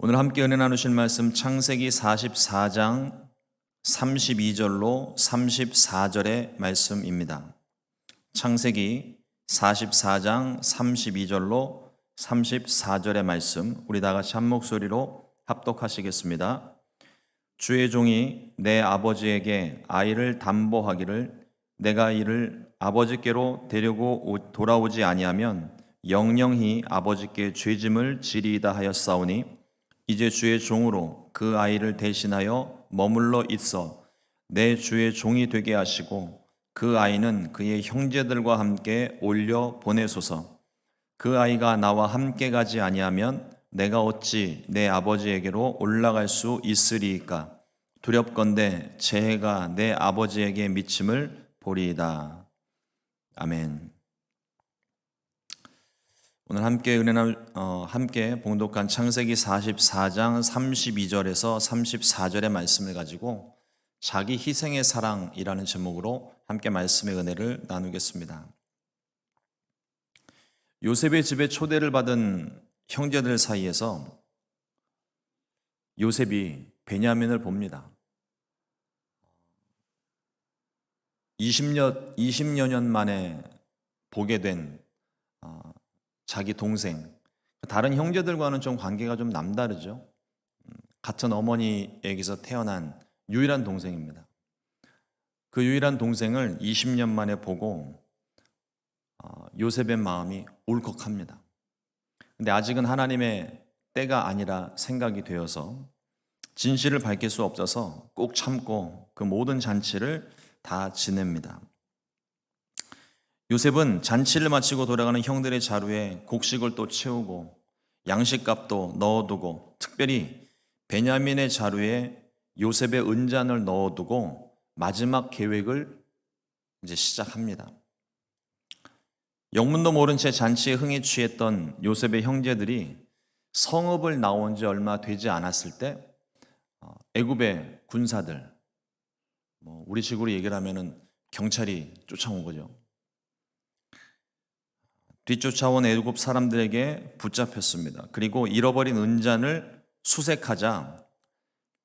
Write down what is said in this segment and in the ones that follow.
오늘 함께 은혜 나누실 말씀 창세기 44장 32절로 34절의 말씀입니다. 창세기 44장 32절로 34절의 말씀, 우리 다 같이 한 목소리로 합독하시겠습니다. 주의 종이 내 아버지에게 아이를 담보하기를 내가 이를 아버지께로 데리고 돌아오지 아니하면 영영히 아버지께 죄짐을 지리이다 하였사오니 이제 주의 종으로 그 아이를 대신하여 머물러 있어 내 주의 종이 되게 하시고 그 아이는 그의 형제들과 함께 올려 보내소서. 그 아이가 나와 함께 가지 아니하면 내가 어찌 내 아버지에게로 올라갈 수 있으리이까. 두렵건대 제 해가 내 아버지에게 미침을 보리이다. 아멘. 오늘 함께 함께 봉독한 창세기 44장 32절에서 34절의 말씀을 가지고 자기 희생의 사랑이라는 제목으로 함께 말씀의 은혜를 나누겠습니다. 요셉의 집에 초대를 받은 형제들 사이에서 요셉이 베냐민을 봅니다. 20여 년 만에 보게 된 자기 동생, 다른 형제들과는 좀 관계가 좀 남다르죠. 같은 어머니에게서 태어난 유일한 동생입니다. 그 유일한 동생을 20년 만에 보고 요셉의 마음이 울컥합니다. 근데 아직은 하나님의 때가 아니라 생각이 되어서 진실을 밝힐 수 없어서 꼭 참고 그 모든 잔치를 다 지냅니다. 요셉은 잔치를 마치고 돌아가는 형들의 자루에 곡식을 또 채우고 양식값도 넣어두고 특별히 베냐민의 자루에 요셉의 은잔을 넣어두고 마지막 계획을 이제 시작합니다. 영문도 모른 채 잔치에 흥에 취했던 요셉의 형제들이 성읍을 나온 지 얼마 되지 않았을 때 애굽의 군사들, 우리 식으로 얘기를 하면은 경찰이 쫓아온 거죠. 뒤쫓아온 애굽 사람들에게 붙잡혔습니다. 그리고 잃어버린 은잔을 수색하자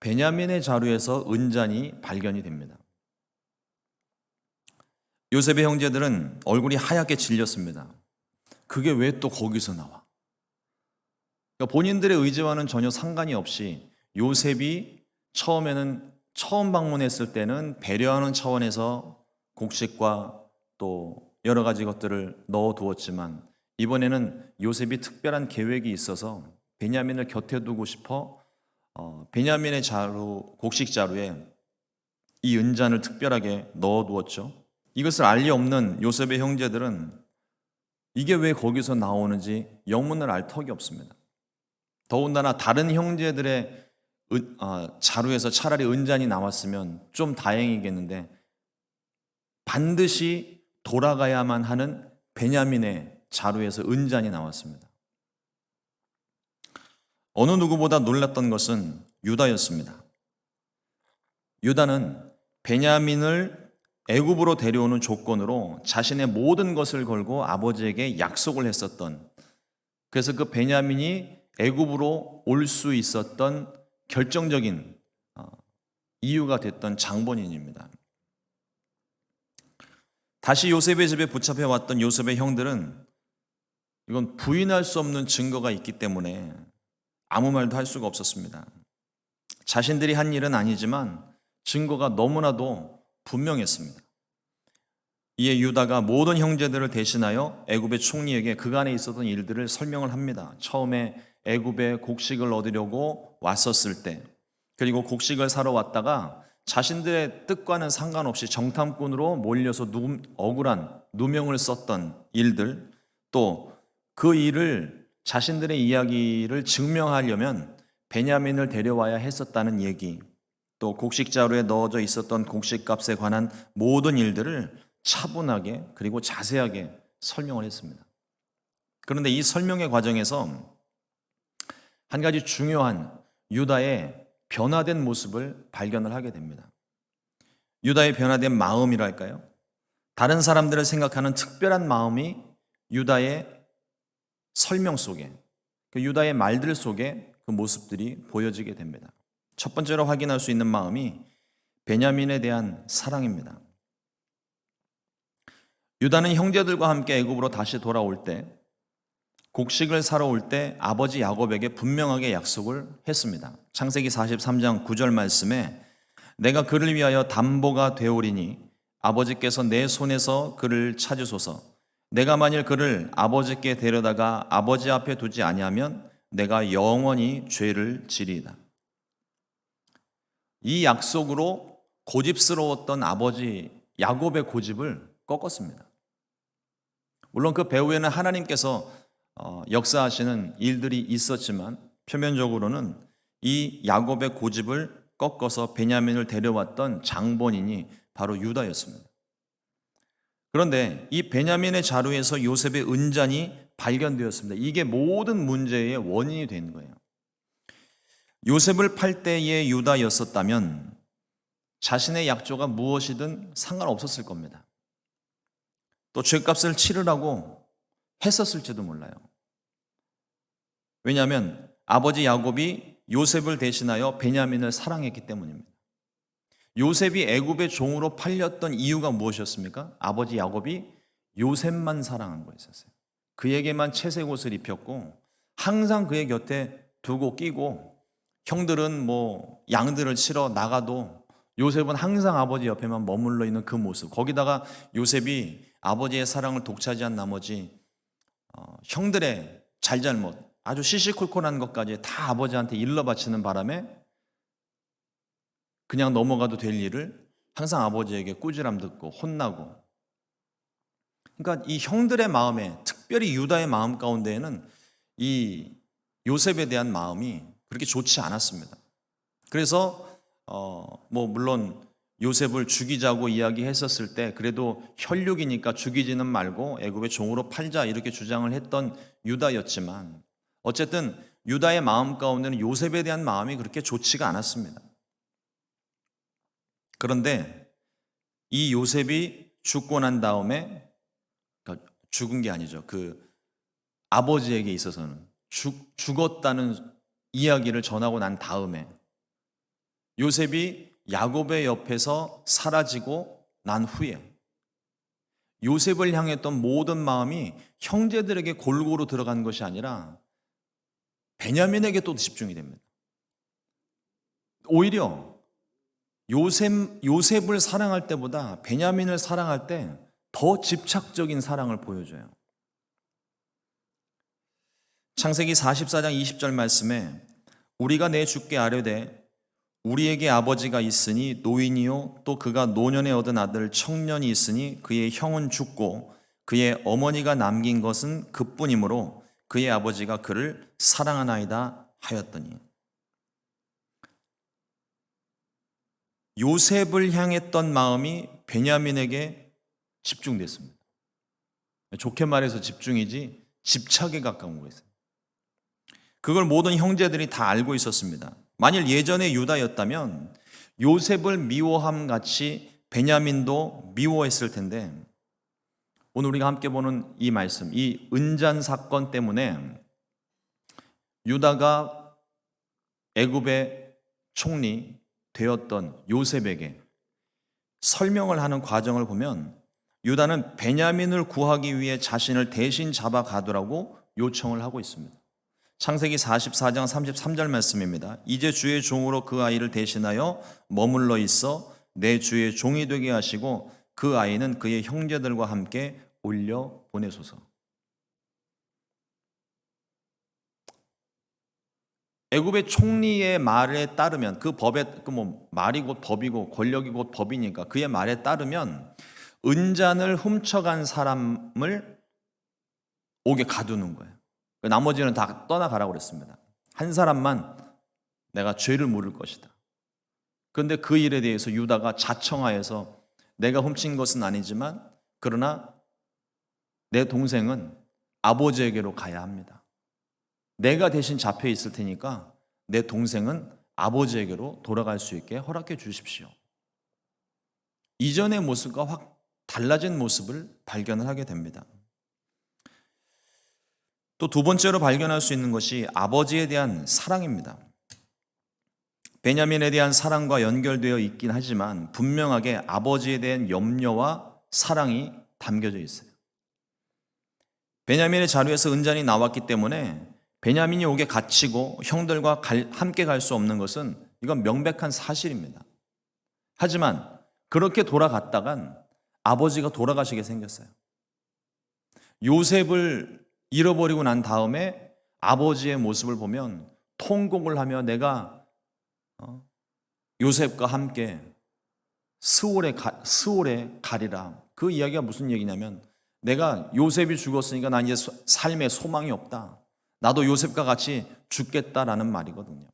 베냐민의 자루에서 은잔이 발견이 됩니다. 요셉의 형제들은 얼굴이 하얗게 질렸습니다. 그게 왜 또 거기서 나와? 그러니까 본인들의 의지와는 전혀 상관이 없이 요셉이 처음 방문했을 때는 배려하는 차원에서 곡식과 또 여러 가지 것들을 넣어두었지만 이번에는 요셉이 특별한 계획이 있어서 베냐민을 곁에 두고 싶어 베냐민의 자루, 곡식 자루에 이 은잔을 특별하게 넣어두었죠. 이것을 알 리 없는 요셉의 형제들은 이게 왜 거기서 나오는지 영문을 알 턱이 없습니다. 더군다나 다른 형제들의 자루에서 차라리 은잔이 나왔으면 좀 다행이겠는데 반드시 돌아가야만 하는 베냐민의 자루에서 은잔이 나왔습니다. 어느 누구보다 놀랐던 것은 유다였습니다. 유다는 베냐민을 애굽으로 데려오는 조건으로 자신의 모든 것을 걸고 아버지에게 약속을 했었던, 그래서 그 베냐민이 애굽으로 올 수 있었던 결정적인 이유가 됐던 장본인입니다. 다시 요셉의 집에 붙잡혀왔던 요셉의 형들은 이건 부인할 수 없는 증거가 있기 때문에 아무 말도 할 수가 없었습니다. 자신들이 한 일은 아니지만 증거가 너무나도 분명했습니다. 이에 유다가 모든 형제들을 대신하여 애굽의 총리에게 그간에 있었던 일들을 설명을 합니다. 처음에 애굽에 곡식을 얻으려고 왔었을 때, 그리고 곡식을 사러 왔다가 자신들의 뜻과는 상관없이 정탐꾼으로 몰려서 억울한 누명을 썼던 일들, 또 그 일을 자신들의 이야기를 증명하려면 베냐민을 데려와야 했었다는 얘기, 또 곡식 자루에 넣어져 있었던 곡식값에 관한 모든 일들을 차분하게 그리고 자세하게 설명을 했습니다. 그런데 이 설명의 과정에서 한 가지 중요한 유다의 변화된 모습을 발견을 하게 됩니다. 유다의 변화된 마음이랄까요? 다른 사람들을 생각하는 특별한 마음이 유다의 설명 속에, 그 유다의 말들 속에 그 모습들이 보여지게 됩니다. 첫 번째로 확인할 수 있는 마음이 베냐민에 대한 사랑입니다. 유다는 형제들과 함께 애굽으로 다시 돌아올 때, 곡식을 사러 올 때 아버지 야곱에게 분명하게 약속을 했습니다. 창세기 43장 9절 말씀에 내가 그를 위하여 담보가 되오리니 아버지께서 내 손에서 그를 찾으소서. 내가 만일 그를 아버지께 데려다가 아버지 앞에 두지 아니하면 내가 영원히 죄를 지리이다. 이 약속으로 고집스러웠던 아버지 야곱의 고집을 꺾었습니다. 물론 그 배후에는 하나님께서 역사하시는 일들이 있었지만 표면적으로는 이 야곱의 고집을 꺾어서 베냐민을 데려왔던 장본인이 바로 유다였습니다. 그런데 이 베냐민의 자루에서 요셉의 은잔이 발견되었습니다. 이게 모든 문제의 원인이 된 거예요. 요셉을 팔 때의 유다였었다면 자신의 약조가 무엇이든 상관없었을 겁니다. 또 죗값을 치르라고 했었을지도 몰라요. 왜냐하면 아버지 야곱이 요셉을 대신하여 베냐민을 사랑했기 때문입니다. 요셉이 애굽의 종으로 팔렸던 이유가 무엇이었습니까? 아버지 야곱이 요셉만 사랑한 거였어요. 그에게만 채색 옷을 입혔고 항상 그의 곁에 두고 끼고, 형들은 양들을 치러 나가도 요셉은 항상 아버지 옆에만 머물러 있는 그 모습, 거기다가 요셉이 아버지의 사랑을 독차지한 나머지 형들의 잘잘못, 아주 시시콜콜한 것까지 다 아버지한테 일러 바치는 바람에 그냥 넘어가도 될 일을 항상 아버지에게 꾸지람 듣고 혼나고, 그러니까 이 형들의 마음에, 특별히 유다의 마음 가운데에는 이 요셉에 대한 마음이 그렇게 좋지 않았습니다. 그래서 물론 요셉을 죽이자고 이야기했었을 때 그래도 혈육이니까 죽이지는 말고 애굽의 종으로 팔자 이렇게 주장을 했던 유다였지만, 어쨌든 유다의 마음 가운데는 요셉에 대한 마음이 그렇게 좋지가 않았습니다. 그런데 이 요셉이 죽고 난 다음에, 그러니까 죽은 게 아니죠. 그 아버지에게 있어서는 죽었다는 이야기를 전하고 난 다음에 요셉이 야곱의 옆에서 사라지고 난 후에 요셉을 향했던 모든 마음이 형제들에게 골고루 들어간 것이 아니라 베냐민에게 또 집중이 됩니다. 오히려 요셉을 사랑할 때보다 베냐민을 사랑할 때 더 집착적인 사랑을 보여줘요. 창세기 44장 20절 말씀에 우리가 내 주께 아뢰되 우리에게 아버지가 있으니 노인이요 또 그가 노년에 얻은 아들 청년이 있으니 그의 형은 죽고 그의 어머니가 남긴 것은 그뿐이므로 그의 아버지가 그를 사랑하나이다 하였더니, 요셉을 향했던 마음이 베냐민에게 집중됐습니다. 좋게 말해서 집중이지 집착에 가까운 거였어요. 그걸 모든 형제들이 다 알고 있었습니다. 만일 예전에 유다였다면 요셉을 미워함 같이 베냐민도 미워했을 텐데, 오늘 우리가 함께 보는 이 말씀, 이 은잔 사건 때문에 유다가 애굽의 총리 되었던 요셉에게 설명을 하는 과정을 보면 유다는 베냐민을 구하기 위해 자신을 대신 잡아가두라고 요청을 하고 있습니다. 창세기 44장 33절 말씀입니다. 이제 주의 종으로 그 아이를 대신하여 머물러 있어 내 주의 종이 되게 하시고 그 아이는 그의 형제들과 함께 올려 보내소서. 애굽의 총리의 말에 따르면, 그 법에 말이 곧 법이고 권력이 곧 법이니까 그의 말에 따르면 은잔을 훔쳐간 사람을 옥에 가두는 거예요. 나머지는 다 떠나가라고 그랬습니다. 한 사람만 내가 죄를 물을 것이다. 그런데 그 일에 대해서 유다가 자청하여서 내가 훔친 것은 아니지만 그러나 내 동생은 아버지에게로 가야 합니다. 내가 대신 잡혀 있을 테니까 내 동생은 아버지에게로 돌아갈 수 있게 허락해 주십시오. 이전의 모습과 확 달라진 모습을 발견을 하게 됩니다. 또 두 번째로 발견할 수 있는 것이 아버지에 대한 사랑입니다. 베냐민에 대한 사랑과 연결되어 있긴 하지만 분명하게 아버지에 대한 염려와 사랑이 담겨져 있어요. 베냐민의 자루에서 은잔이 나왔기 때문에 베냐민이 옥에 갇히고 형들과 함께 갈 수 없는 것은 이건 명백한 사실입니다. 하지만 그렇게 돌아갔다간 아버지가 돌아가시게 생겼어요. 요셉을 잃어버리고 난 다음에 아버지의 모습을 보면 통곡을 하며 내가 요셉과 함께 스올에 가리라. 그 이야기가 무슨 얘기냐면 내가 요셉이 죽었으니까 난 이제 삶에 소망이 없다. 나도 요셉과 같이 죽겠다라는 말이거든요.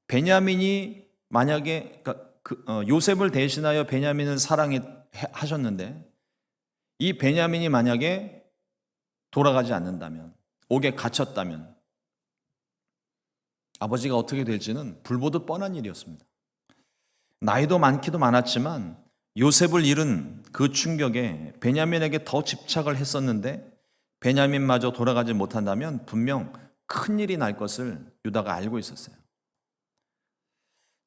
베냐민이 만약에 요셉을 대신하여 베냐민을 사랑하셨는데 이 베냐민이 만약에 돌아가지 않는다면, 옥에 갇혔다면 아버지가 어떻게 될지는 불보듯 뻔한 일이었습니다. 나이도 많기도 많았지만 요셉을 잃은 그 충격에 베냐민에게 더 집착을 했었는데 베냐민마저 돌아가지 못한다면 분명 큰일이 날 것을 유다가 알고 있었어요.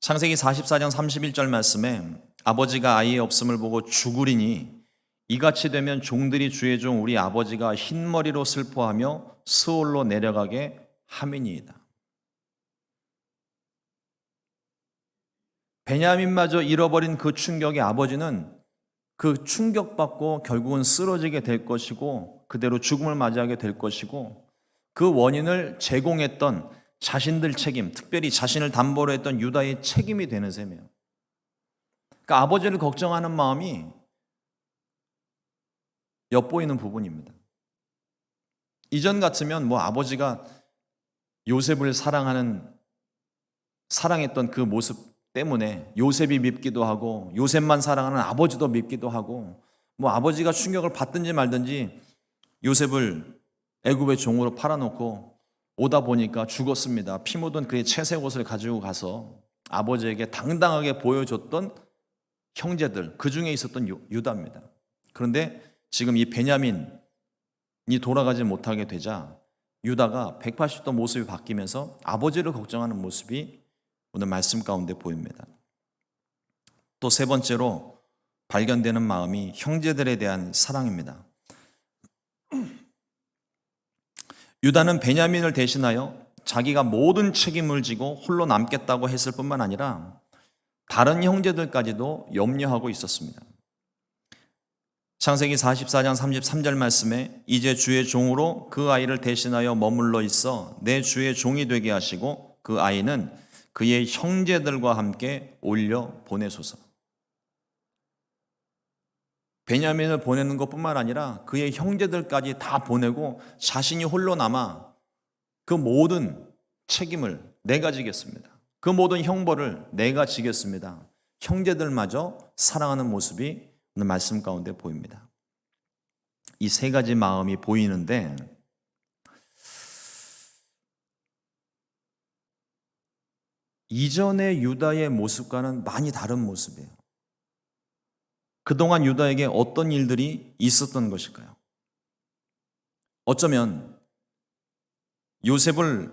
창세기 44장 31절 말씀에 아버지가 아이의 없음을 보고 죽으리니 이같이 되면 종들이 주의 종 우리 아버지가 흰머리로 슬퍼하며 스올로 내려가게 함이니이다. 베냐민마저 잃어버린 그 충격에 아버지는 그 충격받고 결국은 쓰러지게 될 것이고 그대로 죽음을 맞이하게 될 것이고 그 원인을 제공했던 자신들 책임, 특별히 자신을 담보로 했던 유다의 책임이 되는 셈이에요. 그러니까 아버지를 걱정하는 마음이 엿보이는 부분입니다. 이전 같으면 아버지가 요셉을 사랑했던 그 모습 때문에 요셉이 밉기도 하고 요셉만 사랑하는 아버지도 밉기도 하고 아버지가 충격을 받든지 말든지 요셉을 애굽의 종으로 팔아놓고 오다 보니까 죽었습니다. 피 묻은 그의 채색 옷을 가지고 가서 아버지에게 당당하게 보여줬던 형제들, 그 중에 있었던 유다입니다. 그런데 지금 이 베냐민이 돌아가지 못하게 되자 유다가 180도 모습이 바뀌면서 아버지를 걱정하는 모습이 오늘 말씀 가운데 보입니다. 또 세 번째로 발견되는 마음이 형제들에 대한 사랑입니다. 유다는 베냐민을 대신하여 자기가 모든 책임을 지고 홀로 남겠다고 했을 뿐만 아니라 다른 형제들까지도 염려하고 있었습니다. 창세기 44장 33절 말씀에 이제 주의 종으로 그 아이를 대신하여 머물러 있어 내 주의 종이 되게 하시고 그 아이는 그의 형제들과 함께 올려 보내소서. 베냐민을 보내는 것뿐만 아니라 그의 형제들까지 다 보내고 자신이 홀로 남아 그 모든 책임을 내가 지겠습니다. 그 모든 형벌을 내가 지겠습니다. 형제들마저 사랑하는 모습이 오늘 말씀 가운데 보입니다. 이 세 가지 마음이 보이는데 이전의 유다의 모습과는 많이 다른 모습이에요. 그동안 유다에게 어떤 일들이 있었던 것일까요? 어쩌면 요셉을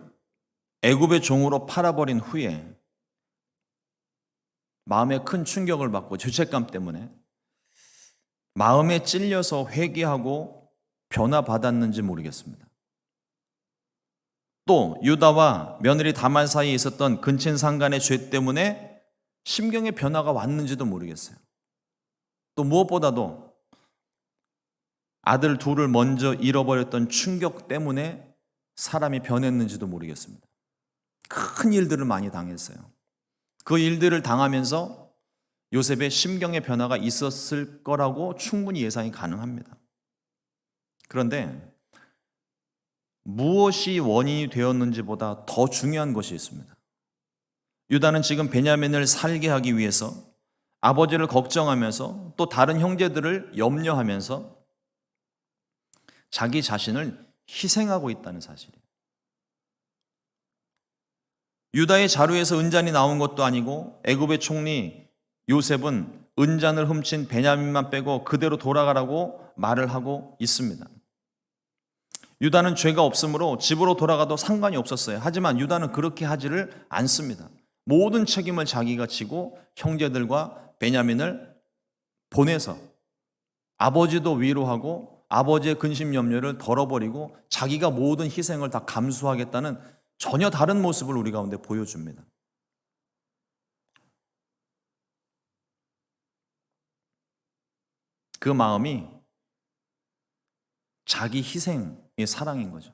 애굽의 종으로 팔아버린 후에 마음에 큰 충격을 받고 죄책감 때문에 마음에 찔려서 회개하고 변화받았는지 모르겠습니다. 또 유다와 며느리 다말 사이에 있었던 근친상간의 죄 때문에 심경의 변화가 왔는지도 모르겠어요. 또 무엇보다도 아들 둘을 먼저 잃어버렸던 충격 때문에 사람이 변했는지도 모르겠습니다. 큰 일들을 많이 당했어요. 그 일들을 당하면서 요셉의 심경의 변화가 있었을 거라고 충분히 예상이 가능합니다. 그런데 무엇이 원인이 되었는지보다 더 중요한 것이 있습니다. 유다는 지금 베냐민을 살게 하기 위해서 아버지를 걱정하면서 또 다른 형제들을 염려하면서 자기 자신을 희생하고 있다는 사실이에요. 유다의 자루에서 은잔이 나온 것도 아니고 애굽의 총리 요셉은 은잔을 훔친 베냐민만 빼고 그대로 돌아가라고 말을 하고 있습니다. 유다는 죄가 없으므로 집으로 돌아가도 상관이 없었어요. 하지만 유다는 그렇게 하지를 않습니다. 모든 책임을 자기가 지고 형제들과 베냐민을 보내서 아버지도 위로하고 아버지의 근심 염려를 덜어버리고 자기가 모든 희생을 다 감수하겠다는 전혀 다른 모습을 우리 가운데 보여줍니다. 그 마음이 자기 희생의 사랑인 거죠.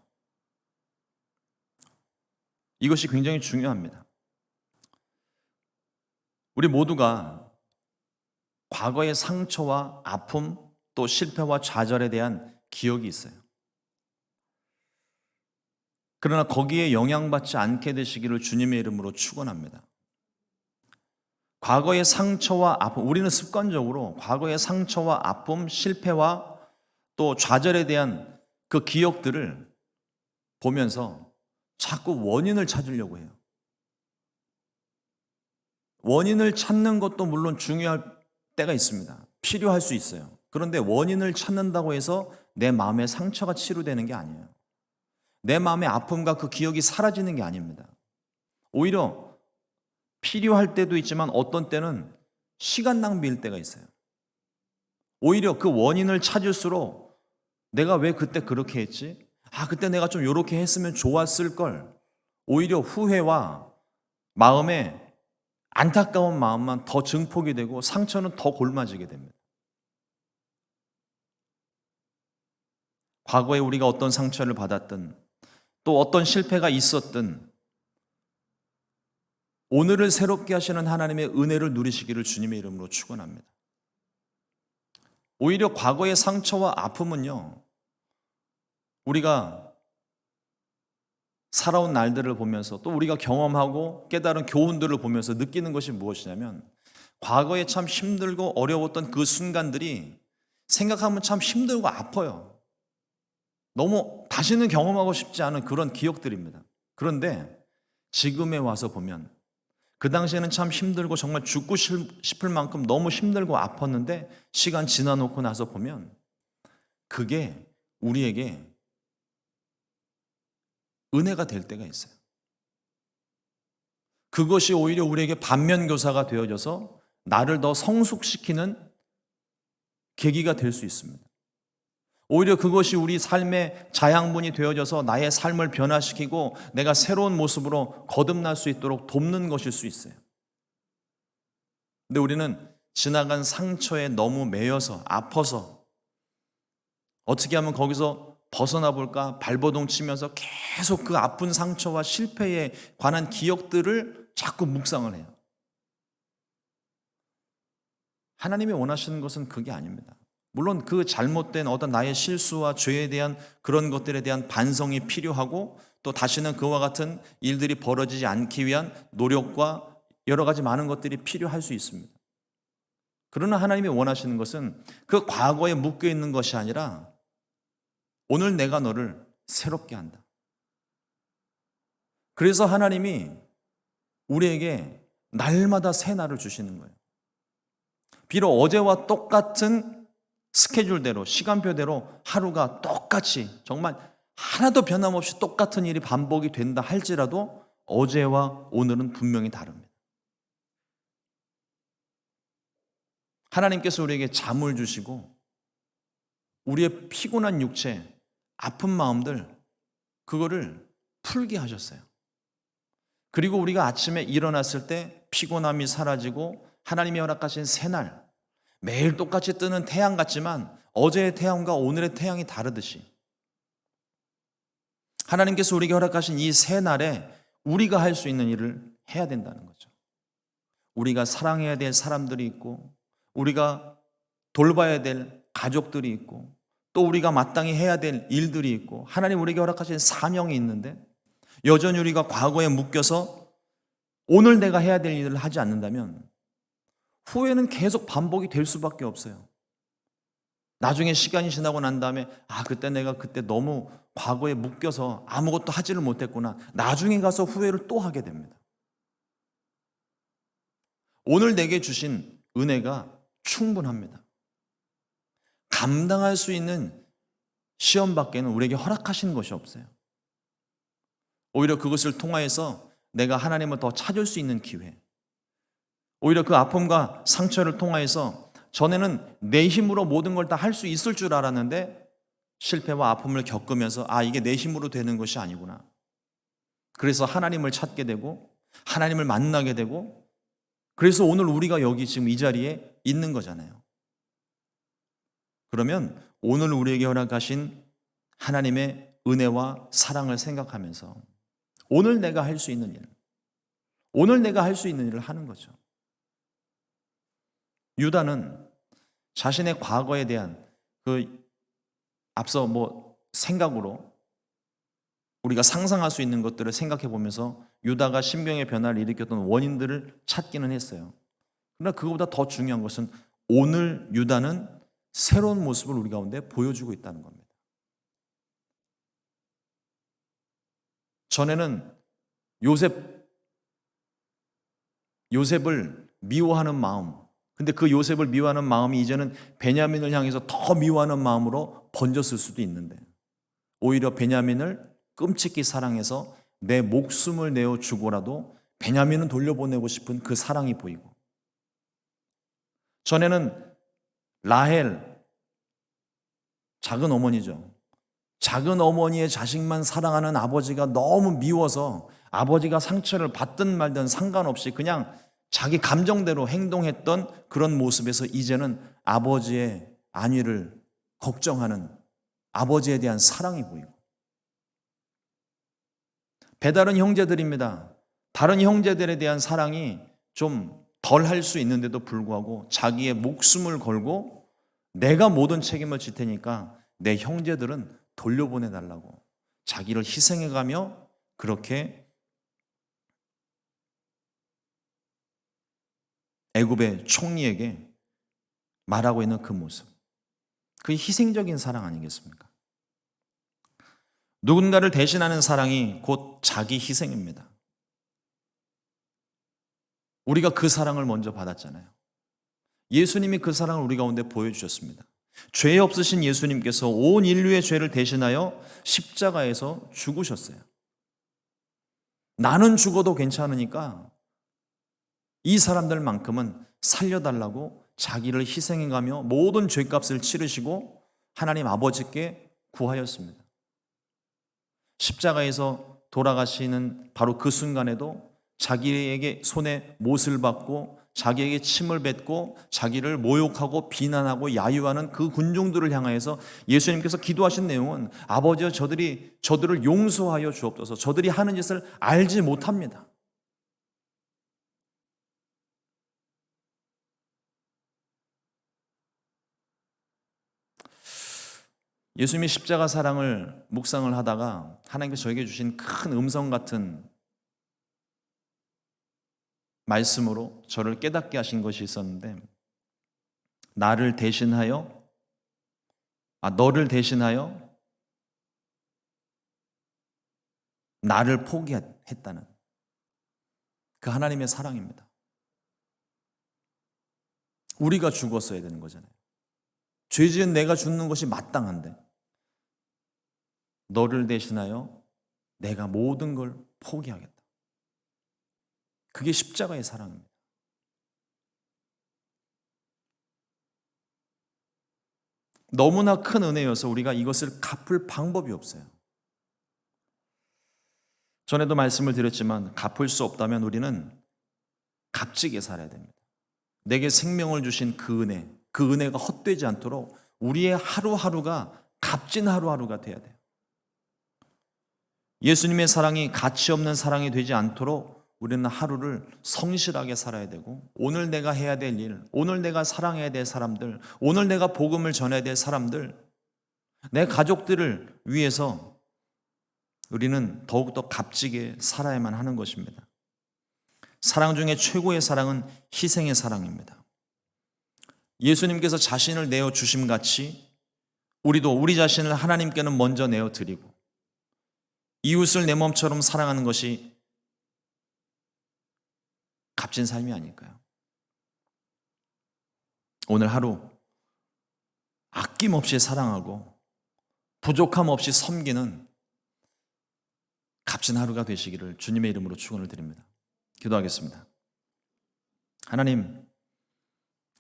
이것이 굉장히 중요합니다. 우리 모두가 과거의 상처와 아픔, 또 실패와 좌절에 대한 기억이 있어요. 그러나 거기에 영향받지 않게 되시기를 주님의 이름으로 축원합니다. 과거의 상처와 아픔, 우리는 습관적으로 과거의 상처와 아픔, 실패와 또 좌절에 대한 그 기억들을 보면서 자꾸 원인을 찾으려고 해요. 원인을 찾는 것도 물론 중요할 때가 있습니다. 필요할 수 있어요. 그런데 원인을 찾는다고 해서 내 마음의 상처가 치유되는 게 아니에요. 내 마음의 아픔과 그 기억이 사라지는 게 아닙니다. 오히려 필요할 때도 있지만 어떤 때는 시간 낭비일 때가 있어요. 오히려 그 원인을 찾을수록 내가 왜 그때 그렇게 했지? 그때 내가 좀 이렇게 했으면 좋았을 걸. 오히려 후회와 마음에 안타까운 마음만 더 증폭이 되고 상처는 더 골마지게 됩니다. 과거에 우리가 어떤 상처를 받았든 또 어떤 실패가 있었든 오늘을 새롭게 하시는 하나님의 은혜를 누리시기를 주님의 이름으로 축원합니다. 오히려 과거의 상처와 아픔은요, 우리가 살아온 날들을 보면서 또 우리가 경험하고 깨달은 교훈들을 보면서 느끼는 것이 무엇이냐면 과거에 참 힘들고 어려웠던 그 순간들이 생각하면 참 힘들고 아파요. 너무 다시는 경험하고 싶지 않은 그런 기억들입니다. 그런데 지금에 와서 보면 그 당시에는 참 힘들고 정말 죽고 싶을 만큼 너무 힘들고 아팠는데 시간 지나놓고 나서 보면 그게 우리에게 은혜가 될 때가 있어요. 그것이 오히려 우리에게 반면교사가 되어져서 나를 더 성숙시키는 계기가 될 수 있습니다. 오히려 그것이 우리 삶의 자양분이 되어져서 나의 삶을 변화시키고 내가 새로운 모습으로 거듭날 수 있도록 돕는 것일 수 있어요. 근데 우리는 지나간 상처에 너무 매여서 아파서 어떻게 하면 거기서 벗어나 볼까 발버둥 치면서 계속 그 아픈 상처와 실패에 관한 기억들을 자꾸 묵상을 해요. 하나님이 원하시는 것은 그게 아닙니다. 물론 그 잘못된 어떤 나의 실수와 죄에 대한 그런 것들에 대한 반성이 필요하고 또 다시는 그와 같은 일들이 벌어지지 않기 위한 노력과 여러 가지 많은 것들이 필요할 수 있습니다. 그러나 하나님이 원하시는 것은 그 과거에 묶여 있는 것이 아니라 오늘 내가 너를 새롭게 한다. 그래서 하나님이 우리에게 날마다 새 날을 주시는 거예요. 비록 어제와 똑같은 스케줄대로 시간표대로 하루가 똑같이 정말 하나도 변함없이 똑같은 일이 반복이 된다 할지라도 어제와 오늘은 분명히 다릅니다. 하나님께서 우리에게 잠을 주시고 우리의 피곤한 육체, 아픈 마음들 그거를 풀게 하셨어요. 그리고 우리가 아침에 일어났을 때 피곤함이 사라지고 하나님이 허락하신 새날, 매일 똑같이 뜨는 태양 같지만 어제의 태양과 오늘의 태양이 다르듯이 하나님께서 우리에게 허락하신 이 새날에 우리가 할 수 있는 일을 해야 된다는 거죠. 우리가 사랑해야 될 사람들이 있고 우리가 돌봐야 될 가족들이 있고 또 우리가 마땅히 해야 될 일들이 있고 하나님 우리에게 허락하신 사명이 있는데 여전히 우리가 과거에 묶여서 오늘 내가 해야 될 일을 하지 않는다면 후회는 계속 반복이 될 수밖에 없어요. 나중에 시간이 지나고 난 다음에 그때 내가 그때 너무 과거에 묶여서 아무것도 하지를 못했구나. 나중에 가서 후회를 또 하게 됩니다. 오늘 내게 주신 은혜가 충분합니다. 감당할 수 있는 시험밖에는 우리에게 허락하신 것이 없어요. 오히려 그것을 통하여서 내가 하나님을 더 찾을 수 있는 기회, 오히려 그 아픔과 상처를 통하여서 전에는 내 힘으로 모든 걸 다 할 수 있을 줄 알았는데 실패와 아픔을 겪으면서 이게 내 힘으로 되는 것이 아니구나. 그래서 하나님을 찾게 되고 하나님을 만나게 되고, 그래서 오늘 우리가 여기 지금 이 자리에 있는 거잖아요. 그러면 오늘 우리에게 허락하신 하나님의 은혜와 사랑을 생각하면서 오늘 내가 할 수 있는 일, 오늘 내가 할 수 있는 일을 하는 거죠. 유다는 자신의 과거에 대한 앞서 생각으로 우리가 상상할 수 있는 것들을 생각해 보면서 유다가 심경의 변화를 일으켰던 원인들을 찾기는 했어요. 그러나 그것보다 더 중요한 것은 오늘 유다는 새로운 모습을 우리 가운데 보여주고 있다는 겁니다. 전에는 요셉을 미워하는 마음, 근데 그 요셉을 미워하는 마음이 이제는 베냐민을 향해서 더 미워하는 마음으로 번졌을 수도 있는데, 오히려 베냐민을 끔찍히 사랑해서 내 목숨을 내어 주고라도 베냐민은 돌려보내고 싶은 그 사랑이 보이고, 전에는 라헬, 작은 어머니죠. 작은 어머니의 자식만 사랑하는 아버지가 너무 미워서 아버지가 상처를 받든 말든 상관없이 그냥 자기 감정대로 행동했던 그런 모습에서 이제는 아버지의 안위를 걱정하는 아버지에 대한 사랑이 보이고, 배다른 형제들입니다. 다른 형제들에 대한 사랑이 좀 덜 할 수 있는데도 불구하고 자기의 목숨을 걸고 내가 모든 책임을 질 테니까 내 형제들은 돌려보내달라고 자기를 희생해가며 그렇게 애굽의 총리에게 말하고 있는 그 모습, 그게 희생적인 사랑 아니겠습니까? 누군가를 대신하는 사랑이 곧 자기 희생입니다. 우리가 그 사랑을 먼저 받았잖아요. 예수님이 그 사랑을 우리 가운데 보여주셨습니다. 죄 없으신 예수님께서 온 인류의 죄를 대신하여 십자가에서 죽으셨어요. 나는 죽어도 괜찮으니까 이 사람들만큼은 살려달라고 자기를 희생해가며 모든 죄값을 치르시고 하나님 아버지께 구하였습니다. 십자가에서 돌아가시는 바로 그 순간에도 자기에게 손에 못을 받고 자기에게 침을 뱉고 자기를 모욕하고 비난하고 야유하는 그 군중들을 향하여서 예수님께서 기도하신 내용은 아버지여 저들을 용서하여 주옵소서, 저들이 하는 짓을 알지 못합니다. 예수님이 십자가 사랑을 묵상을 하다가 하나님께서 저에게 주신 큰 음성 같은 말씀으로 저를 깨닫게 하신 것이 있었는데, 너를 대신하여 나를 포기했다는 그 하나님의 사랑입니다. 우리가 죽었어야 되는 거잖아요. 죄 지은 내가 죽는 것이 마땅한데 너를 대신하여 내가 모든 걸 포기하겠다. 그게 십자가의 사랑입니다. 너무나 큰 은혜여서 우리가 이것을 갚을 방법이 없어요. 전에도 말씀을 드렸지만 갚을 수 없다면 우리는 값지게 살아야 됩니다. 내게 생명을 주신 그 은혜가 헛되지 않도록 우리의 하루하루가 값진 하루하루가 돼야 돼요. 예수님의 사랑이 가치 없는 사랑이 되지 않도록 우리는 하루를 성실하게 살아야 되고, 오늘 내가 해야 될 일, 오늘 내가 사랑해야 될 사람들, 오늘 내가 복음을 전해야 될 사람들, 내 가족들을 위해서 우리는 더욱더 값지게 살아야만 하는 것입니다. 사랑 중에 최고의 사랑은 희생의 사랑입니다. 예수님께서 자신을 내어 주심같이 우리도 우리 자신을 하나님께는 먼저 내어 드리고 이웃을 내 몸처럼 사랑하는 것이 값진 삶이 아닐까요? 오늘 하루 아낌없이 사랑하고 부족함 없이 섬기는 값진 하루가 되시기를 주님의 이름으로 축원을 드립니다. 기도하겠습니다. 하나님,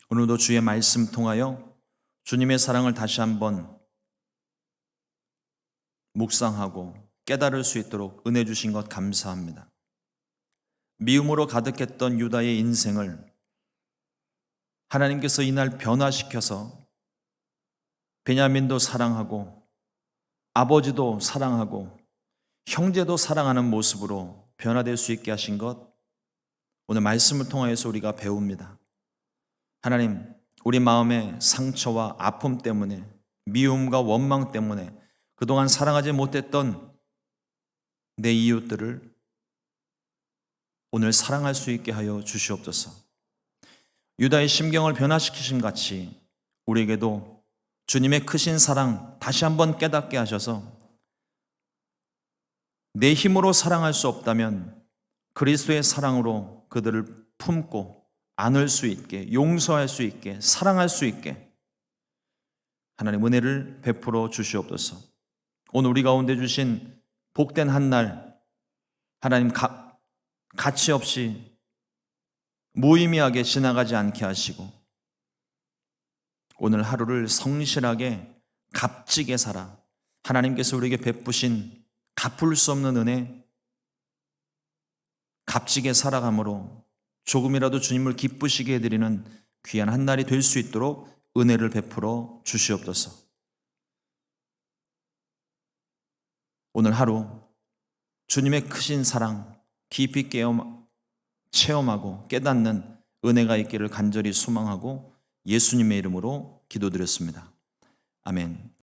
오늘도 주의 말씀 통하여 주님의 사랑을 다시 한번 묵상하고 깨달을 수 있도록 은혜 주신 것 감사합니다. 미움으로 가득했던 유다의 인생을 하나님께서 이날 변화시켜서 베냐민도 사랑하고 아버지도 사랑하고 형제도 사랑하는 모습으로 변화될 수 있게 하신 것, 오늘 말씀을 통하여서 우리가 배웁니다. 하나님, 우리 마음의 상처와 아픔 때문에, 미움과 원망 때문에 그동안 사랑하지 못했던 내 이웃들을 오늘 사랑할 수 있게 하여 주시옵소서. 유다의 심경을 변화시키신 같이 우리에게도 주님의 크신 사랑 다시 한번 깨닫게 하셔서 내 힘으로 사랑할 수 없다면 그리스도의 사랑으로 그들을 품고 안을 수 있게, 용서할 수 있게, 사랑할 수 있게 하나님 은혜를 베풀어 주시옵소서. 오늘 우리 가운데 주신 복된 한 날, 하나님 가치 없이 무의미하게 지나가지 않게 하시고 오늘 하루를 성실하게 값지게 살아 하나님께서 우리에게 베푸신 갚을 수 없는 은혜, 값지게 살아감으로 조금이라도 주님을 기쁘시게 해드리는 귀한 한 날이 될 수 있도록 은혜를 베풀어 주시옵소서. 오늘 하루 주님의 크신 사랑 깊이 체험하고 깨닫는 은혜가 있기를 간절히 소망하고 예수님의 이름으로 기도드렸습니다. 아멘.